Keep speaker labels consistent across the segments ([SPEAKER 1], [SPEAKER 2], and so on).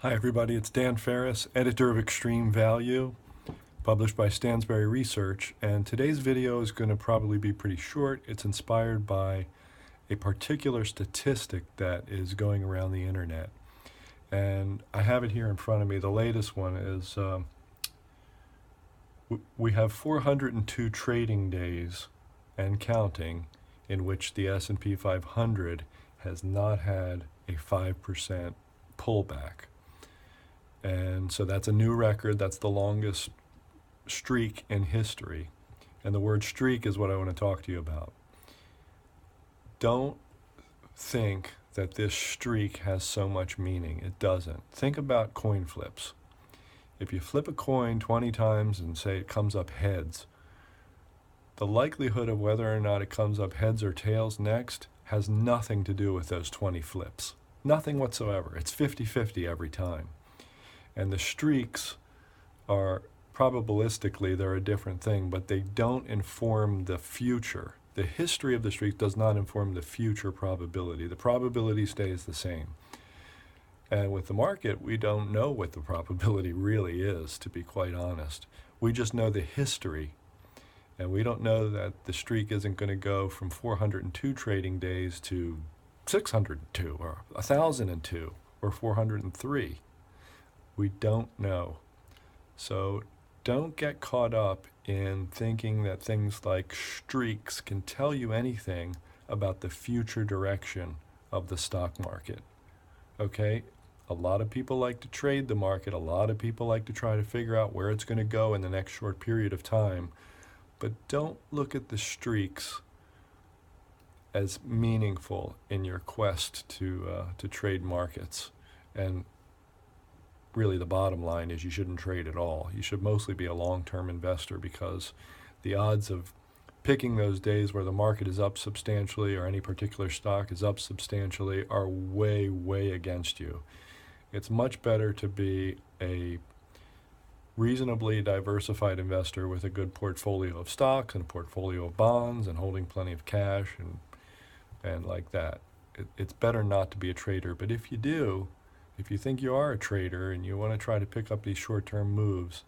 [SPEAKER 1] Hi everybody, it's Dan Ferris, editor of Extreme Value, published by Stansberry Research, and today's video is going to probably be pretty short. It's inspired by a particular statistic that is going around the internet, and I have it here in front of me. The latest one is we have 402 trading days and counting in which the S&P 500 has not had a 5% pullback. And so that's a new record. That's the longest streak in history. And the word streak is what I want to talk to you about. Don't think that this streak has so much meaning. It doesn't. Think about coin flips. If you flip a coin 20 times and say it comes up heads, the likelihood of whether or not it comes up heads or tails next has nothing to do with those 20 flips. Nothing whatsoever. It's 50-50 every time. And the streaks are, probabilistically, they're a different thing, but they don't inform the future. The history of the streak does not inform the future probability. The probability stays the same. And with the market, we don't know what the probability really is, to be quite honest. We just know the history. And we don't know that the streak isn't going to go from 402 trading days to 602 or 1,002 or 403. We don't know. So don't get caught up in thinking that things like streaks can tell you anything about the future direction of the stock market. Okay? A lot of people like to trade the market. A lot of people like to try to figure out where it's going to go in the next short period of time. But don't look at the streaks as meaningful in your quest to trade markets. And really the bottom line is you shouldn't trade at all. You should mostly be a long-term investor, because the odds of picking those days where the market is up substantially or any particular stock is up substantially are way, way against you. It's much better to be a reasonably diversified investor with a good portfolio of stocks and a portfolio of bonds and holding plenty of cash and like that. It's better not to be a trader, but if you do, if you think you are a trader and you want to try to pick up these short-term moves,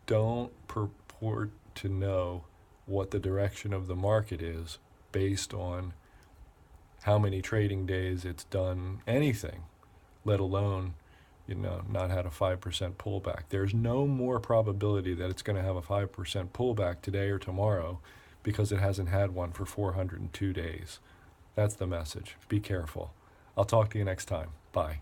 [SPEAKER 1] don't purport to know what the direction of the market is based on how many trading days it's done anything, let alone, not had a 5% pullback. There's no more probability that it's going to have a 5% pullback today or tomorrow because it hasn't had one for 402 days. That's the message. Be careful. I'll talk to you next time. Bye.